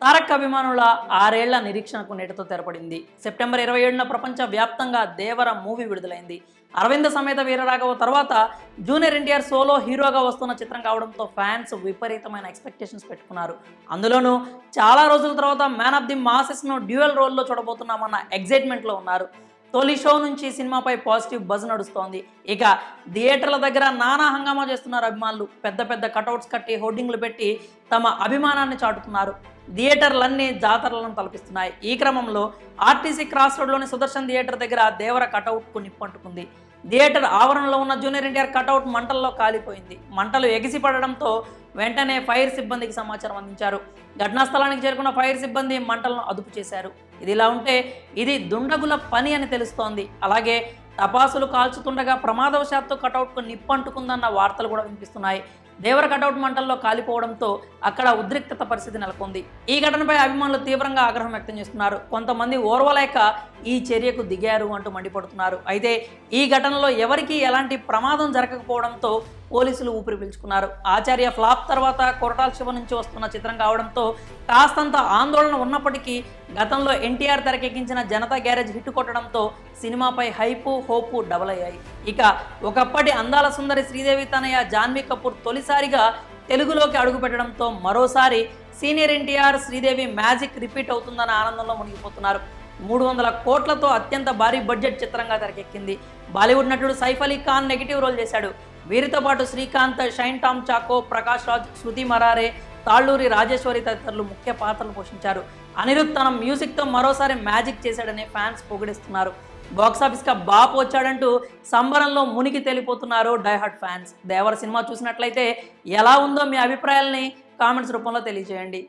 తారక్ అభిమానుల 6 ఏళ్ల నిరీక్షణకు నేటితో తెరపడింది. సెప్టెంబర్ 27న ప్రపంచ వ్యాప్తంగా దేవర మూవీ విడుదలైంది. అరవింద సమేత వీరరాఘవ తర్వాత జూనియర్ ఎన్టీఆర్ సోలో హీరోగా వస్తున్న చిత్రం కావడంతో ఫ్యాన్స్ విపరీతమైన ఎక్స్పెక్టేషన్స్ పెట్టుకున్నారు. అందులోనూ చాలా రోజుల తర్వాత మ్యాన్ ఆఫ్ ది మాసెస్ను డ్యూయల్ రోల్లో చూడబోతున్నామన్న ఎగ్జైట్మెంట్లో ఉన్నారు. తొలి షో నుంచి సినిమాపై పాజిటివ్ బజ్ నడుస్తోంది. ఇక థియేటర్ల దగ్గర నానా హంగామా చేస్తున్నారు అభిమానులు. పెద్ద పెద్ద కటౌట్స్ కట్టి హోర్డింగ్లు పెట్టి తమ అభిమానాన్ని చాటుతున్నారు. థియేటర్లన్నీ జాతరలను తలపిస్తున్నాయి. ఈ క్రమంలో ఆర్టీసీ క్రాస్ రోడ్లోని సుదర్శన్ థియేటర్ దగ్గర దేవర కటౌట్కు నిప్పంటుకుంది. థియేటర్ ఆవరణలో ఉన్న జూనియర్ ఎన్టీఆర్ కటౌట్ మంటల్లో కాలిపోయింది. మంటలు ఎగిసిపడడంతో వెంటనే ఫైర్ సిబ్బందికి సమాచారం అందించారు. ఘటనా స్థలానికి చేరుకున్న ఫైర్ సిబ్బంది మంటలను అదుపు చేశారు. ఇదిలా ఉంటే ఇది దుండగుల పని అని తెలుస్తోంది. అలాగే టపాసులు కాల్చుతుండగా ప్రమాదవశాత్తు కటౌట్కు నిప్పంటుకుందన్న వార్తలు కూడా వినిపిస్తున్నాయి. దేవర కటౌట్ మంటల్లో కాలిపోవడంతో అక్కడ ఉద్రిక్తత పరిస్థితి నెలకొంది. ఈ ఘటనపై అభిమానులు తీవ్రంగా ఆగ్రహం వ్యక్తం చేస్తున్నారు. కొంతమంది ఓర్వలేక ఈ చర్యకు దిగారు అంటూ మండిపడుతున్నారు. అయితే ఈ ఘటనలో ఎవరికీ ఎలాంటి ప్రమాదం జరగకపోవడంతో పోలీసులు ఊపిరి పీల్చుకున్నారు. ఆచార్య ఫ్లాప్ తర్వాత కొరటాల శివ నుంచి వస్తున్న చిత్రం కావడంతో కాస్తంత ఆందోళన ఉన్నప్పటికీ గతంలో ఎన్టీఆర్ తెరకెక్కించిన జనతా గ్యారేజ్ హిట్ కొట్టడంతో సినిమాపై హైపు హోపు డబల్ అయ్యాయి. ఇక ఒకప్పటి అందాల సుందరి శ్రీదేవి తనయ జాన్వీ కపూర్ తొలిసారిగా తెలుగులోకి అడుగుపెట్టడంతో మరోసారి senior NTR Sridevi magic repeat అవుతుందన్న ఆనందంలో మునిగిపోతున్నారు. 300 కోట్లతో అత్యంత భారీ బడ్జెట్ చిత్రంగా తెరకెక్కింది. బాలీవుడ్ నటుడు సైఫ్ అలీ ఖాన్ నెగిటివ్ రోల్ చేశాడు. వీరితో పాటు శ్రీకాంత్, షైన్ టామ్ చాకో, ప్రకాష్ రాజ్, శృతి మరారే, తాళ్ళూరి రాజేశ్వరి తదితరులు ముఖ్య పాత్రలు పోషించారు. అనిరుద్ తన మ్యూజిక్తో మరోసారి మ్యాజిక్ చేశాడని ఫ్యాన్స్ పొగిడిస్తున్నారు. బాక్సాఫీస్గా బాపు వచ్చాడంటూ సంబరంలో మునిగి తేలిపోతున్నారు డైహార్డ్ ఫ్యాన్స్. దేవర సినిమా చూసినట్లయితే ఎలా ఉందో మీ అభిప్రాయాల్ని కామెంట్స్ రూపంలో తెలియజేయండి.